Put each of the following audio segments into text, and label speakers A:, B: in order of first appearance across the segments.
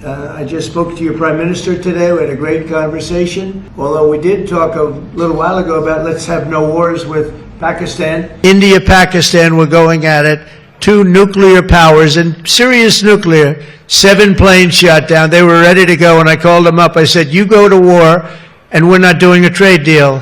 A: I just spoke to your Prime Minister today. We had a great conversation. Although we did talk a little while ago about let's have no wars with Pakistan. India, Pakistan were going at it. Two nuclear powers and serious nuclear. 7 planes shot down. They were ready to go and I called them up. I said, you go to war and we're not doing a trade deal.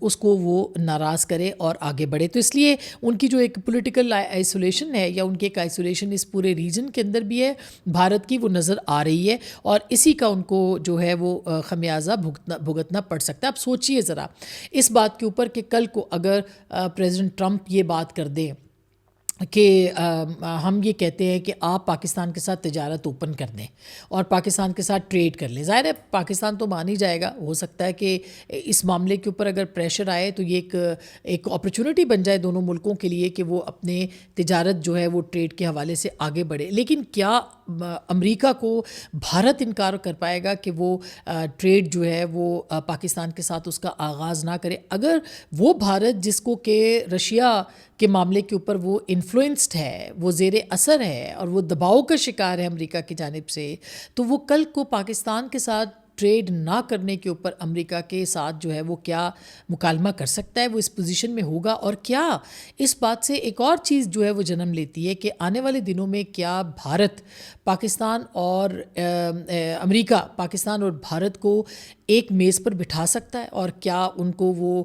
B: اس کو وہ ناراض کرے اور آگے بڑھے. تو اس لیے ان کی جو ایک پولیٹیکل آئسولیشن ہے یا ان کی ایک آئسولیشن اس پورے ریجن کے اندر بھی ہے بھارت کی, وہ نظر آ رہی ہے اور اسی کا ان کو جو ہے وہ خمیازہ بھگتنا پڑ سکتا ہے. اب سوچئے ذرا اس بات کے اوپر کہ کل کو اگر پریزیڈنٹ ٹرمپ یہ بات کر دیں کہ ہم یہ کہتے ہیں کہ آپ پاکستان کے ساتھ تجارت اوپن کر دیں اور پاکستان کے ساتھ ٹریڈ کر لیں. ظاہر ہے پاکستان تو مان ہی جائے گا, ہو سکتا ہے کہ اس معاملے کے اوپر اگر پریشر آئے تو یہ ایک اپرچونٹی بن جائے دونوں ملکوں کے لیے کہ وہ اپنے تجارت جو ہے وہ ٹریڈ کے حوالے سے آگے بڑھے. لیکن کیا امریکہ کو بھارت انکار کر پائے گا کہ وہ ٹریڈ جو ہے وہ پاکستان کے ساتھ اس کا آغاز نہ کرے؟ اگر وہ بھارت جس کو کہ رشیا کے معاملے کے اوپر وہ انفلوئنسڈ ہے, وہ زیر اثر ہے اور وہ دباؤ کا شکار ہے امریکہ کی جانب سے, تو وہ کل کو پاکستان کے ساتھ ٹریڈ نہ کرنے کے اوپر امریکہ کے ساتھ جو ہے وہ کیا مکالمہ کر سکتا ہے, وہ اس پوزیشن میں ہوگا؟ اور کیا اس بات سے ایک اور چیز جو ہے وہ جنم لیتی ہے کہ آنے والے دنوں میں کیا بھارت پاکستان اور امریکہ پاکستان اور بھارت کو ایک میز پر بٹھا سکتا ہے اور کیا ان کو وہ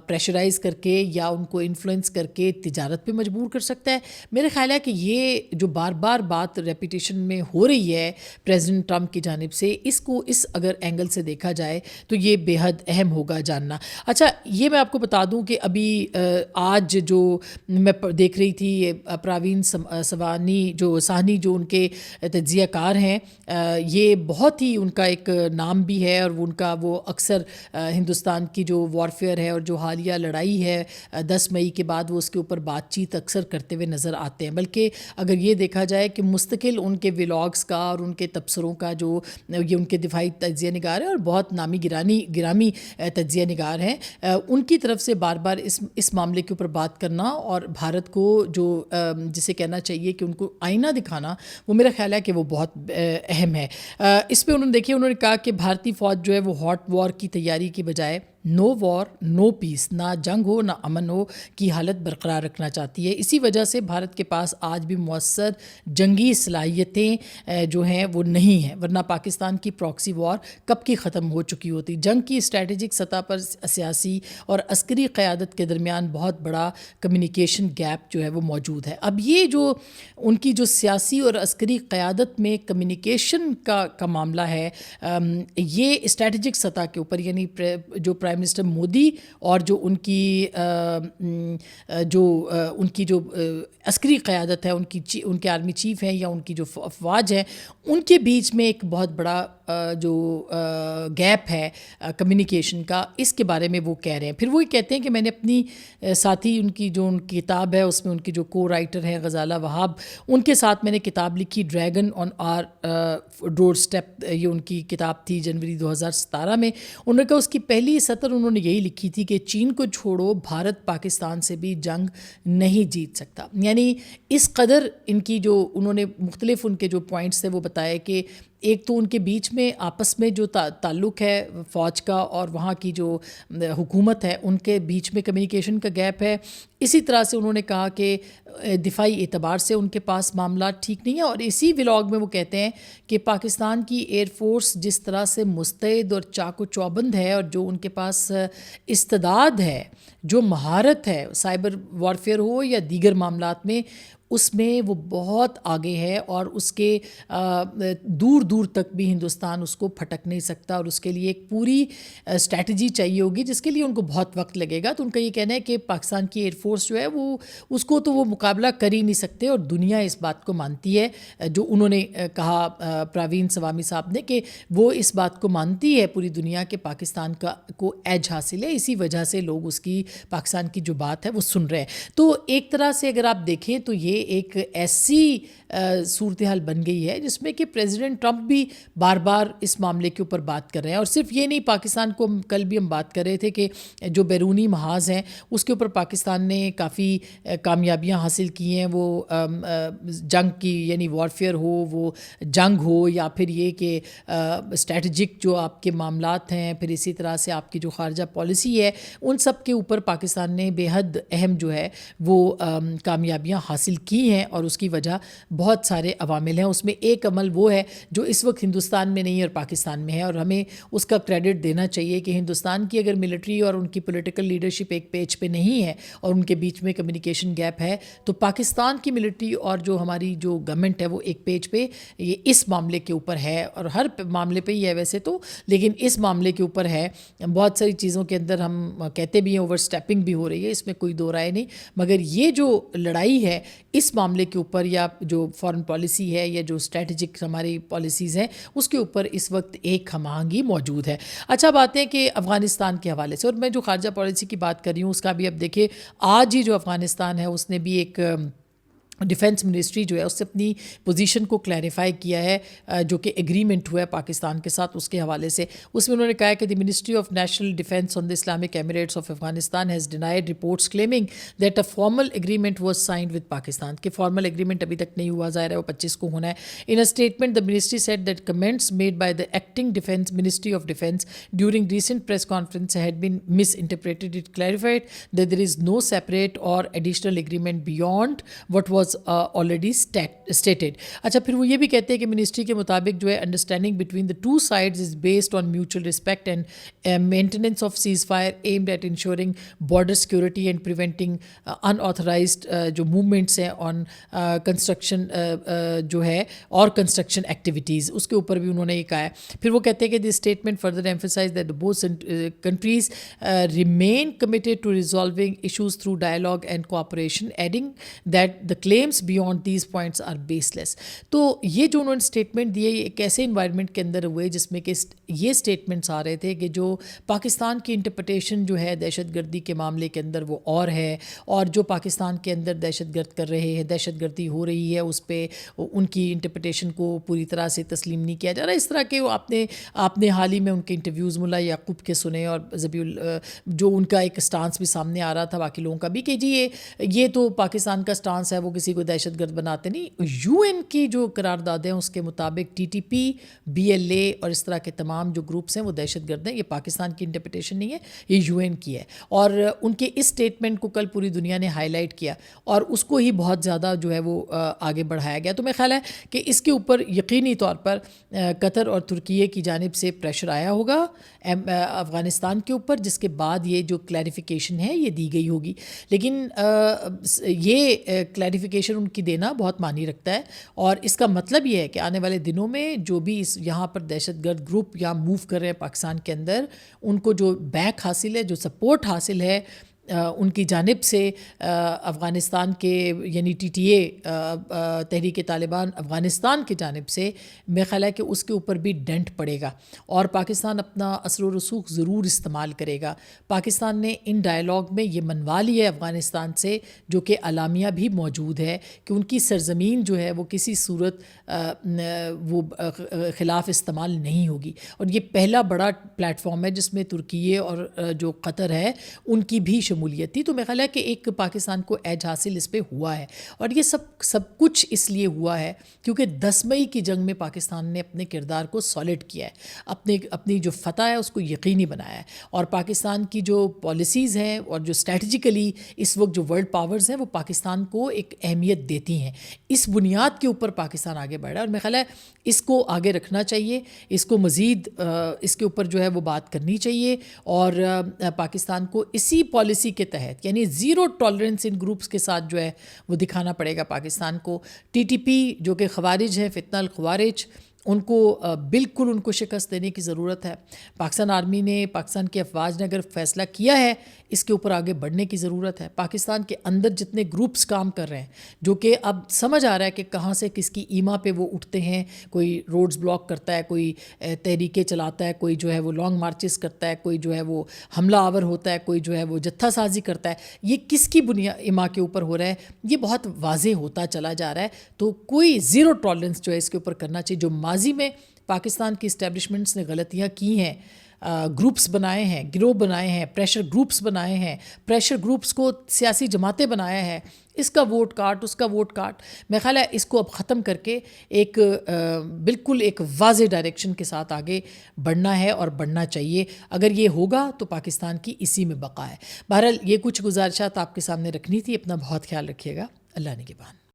B: پریشرائز کر کے یا ان کو انفلوئنس کر کے تجارت پہ مجبور کر سکتا ہے؟ میرے خیال ہے کہ یہ جو بار بار بات ریپیٹیشن میں ہو رہی ہے پریزیڈنٹ ٹرمپ کی جانب سے, اس کو اس اگر اینگل سے دیکھا جائے تو یہ بے حد اہم ہوگا جاننا. اچھا یہ میں آپ کو بتا دوں کہ ابھی آج جو میں دیکھ رہی تھی پراوین ساہنی جو ان کے تجزیہ کار ہیں, یہ بہت ہی ان کا ایک نام بھی ہے اور ان کا وہ اکثر ہندوستان کی جو وارفیئر ہے اور جو حالیہ لڑائی ہے 10 مئی کے بعد وہ اس کے اوپر بات چیت اکثر کرتے ہوئے نظر آتے ہیں. بلکہ اگر یہ دیکھا جائے کہ مستقل ان کے ولاگز کا اور ان کے تبصروں کا جو یہ ان کے دفاعی تجزیہ نگار ہیں اور بہت نامی گرامی تجزیہ نگار ہیں, ان کی طرف سے بار بار اس معاملے کے اوپر بات کرنا اور بھارت کو جو جسے کہنا چاہیے کہ ان کو آئینہ دکھانا, وہ میرا خیال ہے کہ وہ بہت اہم ہے. اس پہ انہوں نے کہا کہ بھارتی فوج جو ہے وہ ہاٹ وار کی تیاری کی بجائے نو وار نو پیس, نہ جنگ ہو نہ امن ہو کی حالت برقرار رکھنا چاہتی ہے. اسی وجہ سے بھارت کے پاس آج بھی مؤثر جنگی صلاحیتیں جو ہیں وہ نہیں ہیں, ورنہ پاکستان کی پراکسی وار کب کی ختم ہو چکی ہوتی. جنگ کی اسٹریٹجک سطح پر سیاسی اور عسکری قیادت کے درمیان بہت بڑا کمیونیکیشن گیپ جو ہے وہ موجود ہے. اب یہ جو ان کی جو سیاسی اور عسکری قیادت میں کمیونیکیشن کا معاملہ ہے, یہ اسٹریٹجک سطح کے اوپر یعنی جو پرائم منسٹر مودی اور جو ان کی جو عسکری قیادت ہے, ان کے آرمی چیف ہیں یا ان کی جو افواج ہیں, ان کے بیچ میں ایک بہت بڑا جو گیپ ہے کمیونیکیشن کا, اس کے بارے میں وہ کہہ رہے ہیں. پھر وہ کہتے ہیں کہ میں نے اپنی ساتھی ان کی جو کتاب ہے اس میں ان کی جو کو رائٹر ہیں غزالہ وہاب, ان کے ساتھ میں نے کتاب لکھی dragon on are door step, یہ ان کی کتاب تھی جنوری 2017 میں. انہوں نے کہا اس کی پہلی سطر انہوں نے یہی لکھی تھی کہ چین کو چھوڑو بھارت پاکستان سے بھی جنگ نہیں جیت سکتا. یعنی اس قدر ان کی جو انہوں نے مختلف ان کے جو پوائنٹس تھے وہ بتائے کہ ایک تو ان کے بیچ میں آپس میں جو تعلق ہے فوج کا اور وہاں کی جو حکومت ہے ان کے بیچ میں کمیونیکیشن کا گیپ ہے. اسی طرح سے انہوں نے کہا کہ دفاعی اعتبار سے ان کے پاس معاملات ٹھیک نہیں ہیں. اور اسی ولاگ میں وہ کہتے ہیں کہ پاکستان کی ایئر فورس جس طرح سے مستعد اور چاق و چوبند ہے اور جو ان کے پاس استعداد ہے, جو مہارت ہے سائبر وارفیئر ہو یا دیگر معاملات میں, اس میں وہ بہت آگے ہے اور اس کے دور دور تک بھی ہندوستان اس کو پھٹک نہیں سکتا اور اس کے لیے ایک پوری اسٹریٹجی چاہیے ہوگی جس کے لیے ان کو بہت وقت لگے گا. تو ان کا یہ کہنا ہے کہ پاکستان کی ایئر فورس جو ہے وہ اس کو تو وہ مقابلہ کر ہی نہیں سکتے اور دنیا اس بات کو مانتی ہے. جو انہوں نے کہا پراوین سوامی صاحب نے کہ وہ اس بات کو مانتی ہے پوری دنیا کہ پاکستان کو ایج حاصل ہے, اسی وجہ سے لوگ اس کی پاکستان کی جو بات ہے وہ سن رہے ہیں. تو ایک طرح سے اگر آپ دیکھیں تو یہ ایک ایسی صورتحال بن گئی ہے جس میں کہ پریزیڈنٹ ٹرمپ بھی بار بار اس معاملے کے اوپر بات کر رہے ہیں. اور صرف یہ نہیں, پاکستان کو کل بھی ہم بات کر رہے تھے کہ جو بیرونی محاذ ہیں اس کے اوپر پاکستان نے کافی کامیابیاں حاصل کی ہیں, وہ جنگ کی یعنی وارفیئر ہو, وہ جنگ ہو یا پھر یہ کہ اسٹریٹجک جو آپ کے معاملات ہیں, پھر اسی طرح سے آپ کی جو خارجہ پالیسی ہے, ان سب کے اوپر پاکستان نے بے حد اہم جو ہے وہ کامیابیاں حاصل کی ہیں اور اس کی وجہ بہت سارے عوامل ہیں. اس میں ایک عمل وہ ہے جو اس وقت ہندوستان میں نہیں اور پاکستان میں ہے, اور ہمیں اس کا کریڈٹ دینا چاہیے کہ ہندوستان کی اگر ملٹری اور ان کی پولیٹیکل لیڈرشپ ایک پیج پہ نہیں ہے اور ان کے بیچ میں کمیونیکیشن گیپ ہے, تو پاکستان کی ملٹری اور جو ہماری جو گورنمنٹ ہے وہ ایک پیج پہ یہ اس معاملے کے اوپر ہے, اور ہر معاملے پہ ہی ہے ویسے تو, لیکن اس معاملے کے اوپر ہے. بہت ساری چیزوں کے اندر ہم کہتے بھی ہیں اوور سٹیپنگ بھی ہو رہی ہے, اس میں کوئی دو رائے نہیں, مگر یہ جو لڑائی ہے اس معاملے کے اوپر یا جو فارن پالیسی ہے یا جو اسٹریٹجک ہماری پالیسیز ہیں اس کے اوپر اس وقت ایک ہم آہنگی موجود ہے. اچھا بات ہے کہ افغانستان کے حوالے سے, اور میں جو خارجہ پالیسی کی بات کر رہی ہوں اس کا بھی اب دیکھیں آج ہی جو افغانستان ہے اس نے بھی ایک ڈیفینس منسٹری جو ہے اس سے اپنی پوزیشن کو کلیریفائی کیا ہے, جو کہ ایگریمنٹ ہوا ہے پاکستان کے ساتھ, اس کے حوالے سے اس میں انہوں نے کہا ہے کہ the ministry of national defence on the Islamic Emirates of Afghanistan has denied reports claiming that a formal agreement was signed with Pakistan, کہ فارمل ایگریمنٹ ابھی تک نہیں ہوا, ظاہر ہے وہ 25 کو ہونا ہے. In a statement the ministry said that comments made by the acting defence ministry of defence during recent press conference had been misinterpreted. It clarified that there is no separate or additional agreement beyond what was already stated. اچھا پھر وہ یہ بھی کہتے ہیں کہ ministry کے مطابق جو ہے understanding between the two sides is based on mutual respect and maintenance of ceasefire aimed at ensuring border security and preventing unauthorised جو موومنٹس ہیں آن کنسٹرکشن جو ہے اور کنسٹرکشن ایکٹیویٹیز, اس کے اوپر بھی انہوں نے یہ کہا ہے. پھر وہ کہتے ہیں کہ the statement further emphasised that both countries remain committed to resolving issues through dialogue and cooperation, adding that the claims beyond these points are baseless. تو یہ جو انہوں نے اسٹیٹمنٹ دیے یہ ایک ایسے انوائرمنٹ کے اندر ہوئے جس میں کہ یہ اسٹیٹمنٹس آ رہے تھے کہ جو پاکستان کی انٹرپریٹیشن جو ہے دہشت گردی کے معاملے کے اندر وہ اور ہے, اور جو پاکستان کے اندر دہشت گرد کر رہے ہیں, دہشت گردی ہو رہی ہے, اس پہ ان کی انٹرپریٹیشن کو پوری طرح سے تسلیم نہیں کیا جا رہا. اس طرح کے آپ نے حال ہی میں ان کے انٹرویوز ملا یعقوب کے سنے, اور جو ان کا ایک اسٹانس بھی سامنے آ رہا تھا باقی لوگوں کا بھی کہ جی یہ تو پاکستان کا اسٹانس ہے, وہ کسی کو دہشت گرد بناتے نہیں. یو این کی جو قراردادیں ہیں اس کے مطابق T T P, B L A اور اس طرح کے تمام جو گروپس ہیں وہ دہشت گرد ہیں. یہ پاکستان کی انٹرپریٹیشن نہیں ہے, یہ یو این کی ہے, اور ان کے اس اسٹیٹمنٹ کو کل پوری دنیا نے ہائی لائٹ کیا اور اس کو ہی بہت زیادہ جو ہے وہ آگے بڑھایا گیا. تو میرا خیال ہے کہ اس کے اوپر یقینی طور پر قطر اور ترکیے کی جانب سے پریشر آیا ہوگا افغانستان کے اوپر, جس کے بعد یہ جو کلیریفیکیشن ہے یہ دی گئی ہوگی. لیکن یہ کلیریفیکیشن ان کی دینا بہت معنی رکھتا ہے, اور اس کا مطلب یہ ہے کہ آنے والے دنوں میں جو بھی یہاں پر دہشت گرد گروپ یہاں موو کر رہے ہیں پاکستان کے اندر, ان کو جو بیک حاصل ہے, جو سپورٹ حاصل ہے ان کی جانب سے افغانستان کے یعنی ٹی ٹی اے تحریک طالبان افغانستان کی جانب سے, میرا خیال ہے کہ اس کے اوپر بھی ڈنٹ پڑے گا اور پاکستان اپنا اثر و رسوخ ضرور استعمال کرے گا. پاکستان نے ان ڈائلاگ میں یہ منوا لیا ہے افغانستان سے, جو کہ اعلامیہ بھی موجود ہے کہ ان کی سرزمین جو ہے وہ کسی صورت وہ خلاف استعمال نہیں ہوگی, اور یہ پہلا بڑا پلیٹ فارم ہے جس میں ترکیے اور جو قطر ہے ان کی بھی شمولیت تھی. تو میرا خیال ہے کہ ایک پاکستان کو ایج حاصل اس پہ ہوا ہے, اور یہ سب کچھ اس لیے ہوا ہے کیونکہ 10 مئی کی جنگ میں پاکستان نے اپنے کردار کو سالڈ کیا ہے, اپنی جو فتح ہے اس کو یقینی بنایا ہے, اور پاکستان کی جو پالیسیز ہیں اور جو اسٹریٹجیکلی اس وقت جو ورلڈ پاورز ہیں وہ پاکستان کو ایک اہمیت دیتی ہیں. اس بنیاد کے اوپر پاکستان آگے بڑھ رہا ہے, اور میرا خیال ہے اس کو آگے رکھنا چاہیے, اس کو مزید اس کے اوپر جو ہے وہ بات کرنی چاہیے, اور پاکستان کو اسی پالیسی کے تحت یعنی زیرو ٹالرنس ان گروپس کے ساتھ جو ہے وہ دکھانا پڑے گا پاکستان کو. ٹی ٹی پی جو کہ خوارج ہے, فتنہ الخوارج, ان کو بالکل ان کو شکست دینے کی ضرورت ہے. پاکستان آرمی نے, پاکستان کی افواج نے اگر فیصلہ کیا ہے اس کے اوپر آگے بڑھنے کی ضرورت ہے. پاکستان کے اندر جتنے گروپس کام کر رہے ہیں جو کہ اب سمجھ آ رہا ہے کہ کہاں سے کس کی ایما پہ وہ اٹھتے ہیں, کوئی روڈز بلاک کرتا ہے, کوئی تحریکیں چلاتا ہے, کوئی جو ہے وہ لانگ مارچز کرتا ہے, کوئی جو ہے وہ حملہ آور ہوتا ہے, کوئی جو ہے وہ جتھا سازی کرتا ہے, یہ کس کی ایما کے اوپر ہو رہا ہے یہ بہت واضح ہوتا چلا جا رہا ہے. تو کوئی زیرو ٹالرنس جو ہے اس کے اوپر کرنا چاہیے. جو ماضی میں پاکستان کی اسٹیبلشمنٹس نے غلطیاں کی ہیں، گروپس بنائے ہیں، گروہ بنائے ہیں، پریشر گروپس بنائے ہیں، پریشر گروپس کو سیاسی جماعتیں بنایا ہے، اس کا ووٹ کاٹ، اس کا ووٹ کاٹ. میں خیال ہے اس کو اب ختم کر کے ایک بالکل ایک واضح ڈائریکشن کے ساتھ آگے بڑھنا ہے اور بڑھنا چاہیے. اگر یہ ہوگا تو پاکستان کی اسی میں بقا ہے. بہرحال یہ کچھ گزارشات آپ کے سامنے رکھنی تھی. اپنا بہت خیال رکھیے گا. اللہ نگہبان.